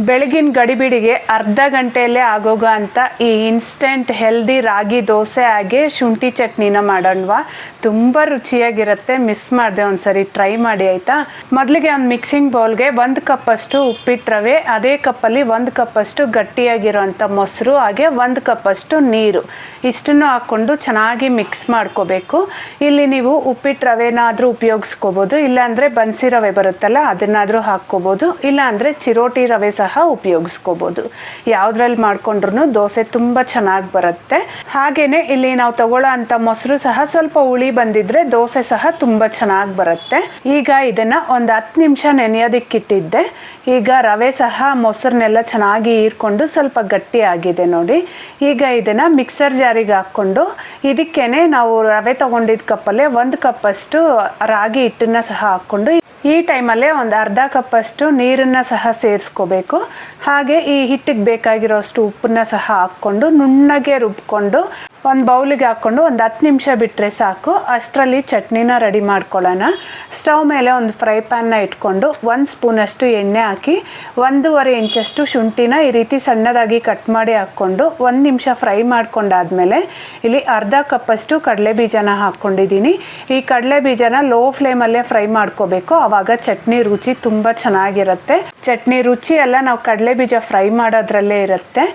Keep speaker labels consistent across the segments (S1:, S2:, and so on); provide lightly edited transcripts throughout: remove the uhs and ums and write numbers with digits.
S1: ಬೆಳಗಿನ ಗಡಿಬಿಡಿಗೆ ಅರ್ಧ ಗಂಟೆಯಲ್ಲೇ ಆಗೋಗೋ ಅಂತ ಈ ಇನ್ಸ್ಟೆಂಟ್ ಹೆಲ್ದಿ ರಾಗಿ ದೋಸೆ ಹಾಗೆ ಶುಂಠಿ ಚಟ್ನಿನ ಮಾಡೋಣವಾ. ತುಂಬ ರುಚಿಯಾಗಿರುತ್ತೆ. ಮಿಸ್ ಮಾಡಿದೆ, ಒಂದ್ಸರಿ ಟ್ರೈ ಮಾಡಿ ಆಯಿತಾ. ಮೊದಲಿಗೆ ಒಂದು ಮಿಕ್ಸಿಂಗ್ ಬೌಲ್ಗೆ 1 ಕಪ್ಪಷ್ಟು ಉಪ್ಪಿಟ್ಟು ರವೆ, ಅದೇ ಕಪ್ಪಲ್ಲಿ 1 ಕಪ್ಪಷ್ಟು ಗಟ್ಟಿಯಾಗಿರೋಂಥ ಮೊಸರು, ಹಾಗೆ 1 ಕಪ್ಪಷ್ಟು ನೀರು, ಇಷ್ಟನ್ನು ಹಾಕ್ಕೊಂಡು ಚೆನ್ನಾಗಿ ಮಿಕ್ಸ್ ಮಾಡ್ಕೋಬೇಕು. ಇಲ್ಲಿ ನೀವು ಉಪ್ಪಿಟ್ಟು ರವೆನಾದರೂ ಉಪಯೋಗಿಸ್ಕೋಬೋದು, ಇಲ್ಲಾಂದರೆ ಬನ್ಸಿ ರವೆ ಬರುತ್ತಲ್ಲ ಅದನ್ನಾದರೂ ಹಾಕ್ಕೋಬೋದು, ಇಲ್ಲಾಂದರೆ ಚಿರೋಟಿ ರವೆ ಸಹ ಉಪಯೋಗಿಸ್ಕೋಬೋದು. ಯಾವುದ್ರಲ್ಲಿ ಮಾಡ್ಕೊಂಡ್ರು ದೋಸೆ ತುಂಬ ಚೆನ್ನಾಗಿ ಬರುತ್ತೆ. ಹಾಗೆಯೇ ಇಲ್ಲಿ ನಾವು ತಗೊಳ್ಳೋ ಅಂಥ ಮೊಸರು ಸಹ ಸ್ವಲ್ಪ ಹುಳಿ ಬಂದಿದ್ರೆ ದೋಸೆ ಸಹ ತುಂಬ ಚೆನ್ನಾಗಿ ಬರುತ್ತೆ. ಈಗ ಇದನ್ನು ಒಂದು 10 ನಿಮಿಷ ನೆನೆಯೋದಕ್ಕಿಟ್ಟಿದ್ದೆ. ಈಗ ರವೆ ಸಹ ಮೊಸರನ್ನೆಲ್ಲ ಚೆನ್ನಾಗಿ ಹೀರ್ಕೊಂಡು ಸ್ವಲ್ಪ ಗಟ್ಟಿ ಆಗಿದೆ ನೋಡಿ. ಈಗ ಇದನ್ನು ಮಿಕ್ಸರ್ ಜಾರಿಗೆ ಹಾಕ್ಕೊಂಡು ಇದಕ್ಕೇನೆ ನಾವು ರವೆ ತಗೊಂಡಿದ್ದ ಕಪ್ಪಲ್ಲೇ 1 ಕಪ್ಪಷ್ಟು ರಾಗಿ ಹಿಟ್ಟನ್ನು ಸಹ ಹಾಕ್ಕೊಂಡು ಈ ಟೈಮಲ್ಲೇ ಒಂದು ಅರ್ಧ ಕಪ್ಪಷ್ಟು ನೀರನ್ನು ಸಹ ಸೇರಿಸ್ಕೋಬೇಕು. ಹಾಗೆ ಈ ಹಿಟ್ಟಿಗೆ ಬೇಕಾಗಿರೋಷ್ಟು ಉಪ್ಪನ್ನ ಸಹ ಹಾಕ್ಕೊಂಡು ನುಣ್ಣಗೆ ರುಬ್ಕೊಂಡು ಒಂದು ಬೌಲಿಗೆ ಹಾಕ್ಕೊಂಡು ಒಂದು 10 ನಿಮಿಷ ಬಿಟ್ಟರೆ ಸಾಕು. ಅಷ್ಟರಲ್ಲಿ ಚಟ್ನಿನ ರೆಡಿ ಮಾಡ್ಕೊಳ್ಳೋಣ. ಸ್ಟವ್ ಮೇಲೆ ಒಂದು ಫ್ರೈ ಪ್ಯಾನ್ನ ಇಟ್ಕೊಂಡು 1 ಸ್ಪೂನಷ್ಟು ಎಣ್ಣೆ ಹಾಕಿ 1.5 ಇಂಚಷ್ಟು ಶುಂಠಿನ ಈ ರೀತಿ ಸಣ್ಣದಾಗಿ ಕಟ್ ಮಾಡಿ ಹಾಕ್ಕೊಂಡು 1 ನಿಮಿಷ ಫ್ರೈ ಮಾಡ್ಕೊಂಡಾದ್ಮೇಲೆ ಇಲ್ಲಿ ಅರ್ಧ ಕಪ್ಪಷ್ಟು ಕಡಲೆ ಬೀಜನ ಹಾಕ್ಕೊಂಡಿದ್ದೀನಿ. ಈ ಕಡಲೆ ಬೀಜನ ಲೋ ಫ್ಲೇಮಲ್ಲೇ ಫ್ರೈ ಮಾಡ್ಕೋಬೇಕು, ಆವಾಗ ಚಟ್ನಿ ರುಚಿ ತುಂಬ ಚೆನ್ನಾಗಿರುತ್ತೆ. ಚಟ್ನಿ ರುಚಿ ಎಲ್ಲ ನಾವು ಕಡಲೆ ಬೀಜ ಫ್ರೈ ಮಾಡೋದ್ರಲ್ಲೇ ಇರುತ್ತೆ.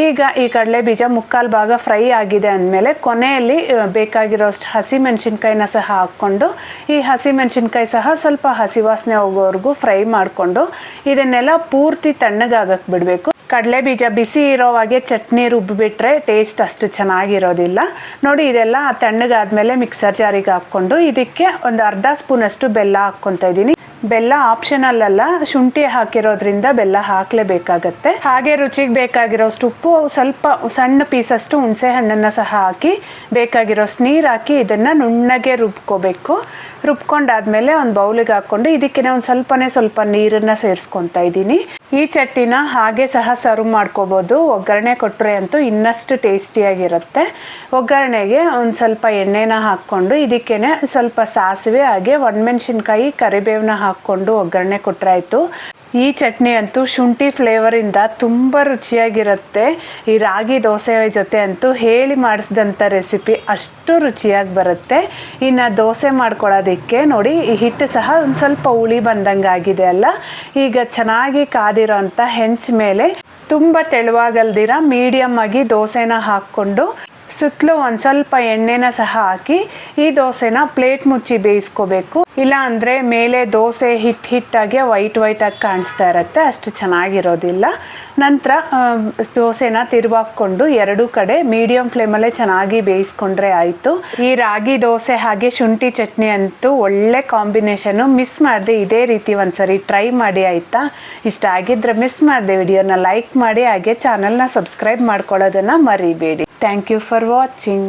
S1: ಈಗ ಈ ಕಡಲೆ ಬೀಜ 1/4 ಭಾಗ ಫ್ರೈ ಆಗಿದೆ ಅಂದಮೇಲೆ ಕೊನೆಯಲ್ಲಿ ಬೇಕಾಗಿರೋಷ್ಟು ಹಸಿಮೆಣಸಿನ್ಕಾಯಿನ ಸಹ ಹಾಕ್ಕೊಂಡು ಈ ಹಸಿಮೆಣಸಿನ್ಕಾಯಿ ಸಹ ಸ್ವಲ್ಪ ಹಸಿ ವಾಸನೆ ಹೋಗೋವರೆಗೂ ಫ್ರೈ ಮಾಡಿಕೊಂಡು ಇದನ್ನೆಲ್ಲ ಪೂರ್ತಿ ತಣ್ಣಗಾಗಕ್ಕೆ ಬಿಡಬೇಕು. ಕಡಲೆ ಬೀಜ ಬಿಸಿ ಇರೋವಾಗೆ ಚಟ್ನಿ ರುಬ್ಬಿಬಿಟ್ರೆ ಟೇಸ್ಟ್ ಅಷ್ಟು ಚೆನ್ನಾಗಿರೋದಿಲ್ಲ ನೋಡಿ. ಇದೆಲ್ಲ ತಣ್ಣಗಾದ್ಮೇಲೆ ಮಿಕ್ಸರ್ ಜಾರಿಗೆ ಹಾಕ್ಕೊಂಡು ಇದಕ್ಕೆ ಒಂದು ಅರ್ಧ ಸ್ಪೂನಷ್ಟು ಬೆಲ್ಲ ಹಾಕ್ಕೊತಾ ಇದ್ದೀನಿ. ಬೆಲ್ಲ ಆಪ್ಷನಲ್ ಅಲ್ಲ, ಶುಂಠಿ ಹಾಕಿರೋದ್ರಿಂದ ಬೆಲ್ಲ ಹಾಕಲೇಬೇಕಾಗತ್ತೆ. ಹಾಗೆ ರುಚಿಗೆ ಬೇಕಾಗಿರೋಷ್ಟು ಉಪ್ಪು, ಸ್ವಲ್ಪ ಸಣ್ಣ ಪೀಸಷ್ಟು ಹುಣಸೆ ಹಣ್ಣನ್ನು ಸಹ ಹಾಕಿ ಬೇಕಾಗಿರೋಷ್ಟು ನೀರು ಹಾಕಿ ಇದನ್ನು ನುಣ್ಣಗೆ ರುಬ್ಕೋಬೇಕು. ರುಬ್ಕೊಂಡಾದ್ಮೇಲೆ ಒಂದು ಬೌಲಿಗೆ ಹಾಕ್ಕೊಂಡು ಇದಕ್ಕೆ ಒಂದು ಸ್ವಲ್ಪ ನೀರನ್ನು ಸೇರಿಸ್ಕೊತಾ ಇದ್ದೀನಿ. ಈ ಚಟ್ನಿನ ಹಾಗೆ ಸಹ ಸರ್ವ್ ಮಾಡ್ಕೋಬೋದು. ಒಗ್ಗರಣೆ ಕೊಟ್ಟರೆ ಅಂತೂ ಇನ್ನಷ್ಟು ಟೇಸ್ಟಿಯಾಗಿರುತ್ತೆ. ಒಗ್ಗರಣೆಗೆ ಒಂದು ಸ್ವಲ್ಪ ಎಣ್ಣೆನ ಹಾಕ್ಕೊಂಡು ಇದಕ್ಕೇನೆ ಸ್ವಲ್ಪ ಸಾಸಿವೆ ಹಾಗೆ ಒಣಮೆಣಸಿನ್ಕಾಯಿ ಕರಿಬೇವನ್ನ ಹಾಕ್ಕೊಂಡು ಒಗ್ಗರಣೆ ಕೊಟ್ಟರೆ ಆಯಿತು. ಈ ಚಟ್ನಿ ಅಂತೂ ಶುಂಠಿ ಫ್ಲೇವರಿಂದ ತುಂಬ ರುಚಿಯಾಗಿರುತ್ತೆ. ಈ ರಾಗಿ ದೋಸೆ ಜೊತೆ ಅಂತೂ ಹೇಳಿ ಮಾಡಿಸಿದಂಥ ರೆಸಿಪಿ, ಅಷ್ಟು ರುಚಿಯಾಗಿ ಬರುತ್ತೆ. ಇನ್ನು ದೋಸೆ ಮಾಡ್ಕೊಳ್ಳೋದಕ್ಕೆ ನೋಡಿ ಈ ಹಿಟ್ಟು ಸಹ ಒಂದು ಸ್ವಲ್ಪ ಹುಳಿ ಬಂದಂಗೆ ಆಗಿದೆ ಅಲ್ಲ. ಈಗ ಚೆನ್ನಾಗಿ ಕಾದಿರೋ ಅಂಥ ಹೆಂಚು ಮೇಲೆ ತುಂಬ ತೆಳುವಾಗಲ್ದಿರ ಮೀಡಿಯಮ್ ಆಗಿ ದೋಸೆನ ಹಾಕ್ಕೊಂಡು ಸುತ್ತಲೂ ಒಂದು ಸ್ವಲ್ಪ ಎಣ್ಣೆನ ಸಹ ಹಾಕಿ ಈ ದೋಸೆನ ಪ್ಲೇಟ್ ಮುಚ್ಚಿ ಬೇಯಿಸ್ಕೋಬೇಕು. ಇಲ್ಲ ಅಂದರೆ ಮೇಲೆ ದೋಸೆ ಹಿಟ್ಟಾಗಿ ವೈಟ್ ಆಗಿ ಕಾಣಿಸ್ತಾ ಇರುತ್ತೆ, ಅಷ್ಟು ಚೆನ್ನಾಗಿರೋದಿಲ್ಲ. ನಂತರ ದೋಸೆನ ತಿರುವಾಕೊಂಡು 2 ಕಡೆ ಮೀಡಿಯಮ್ ಫ್ಲೇಮಲ್ಲೇ ಚೆನ್ನಾಗಿ ಬೇಯಿಸ್ಕೊಂಡ್ರೆ ಆಯಿತು. ಈ ರಾಗಿ ದೋಸೆ ಹಾಗೆ ಶುಂಠಿ ಚಟ್ನಿ ಅಂತೂ ಒಳ್ಳೆ ಕಾಂಬಿನೇಷನು. ಮಿಸ್ ಮಾಡದೆ ಇದೇ ರೀತಿ ಒಂದ್ಸರಿ ಟ್ರೈ ಮಾಡಿ ಆಯಿತಾ. ಇಷ್ಟ ಆಗಿದ್ರೆ ಮಿಸ್ ಮಾಡದೆ ವಿಡಿಯೋನ ಲೈಕ್ ಮಾಡಿ, ಹಾಗೆ ಚಾನಲ್ನ ಸಬ್ಸ್ಕ್ರೈಬ್ ಮಾಡ್ಕೊಳ್ಳೋದನ್ನು ಮರಿಬೇಡಿ. Thank you for watching.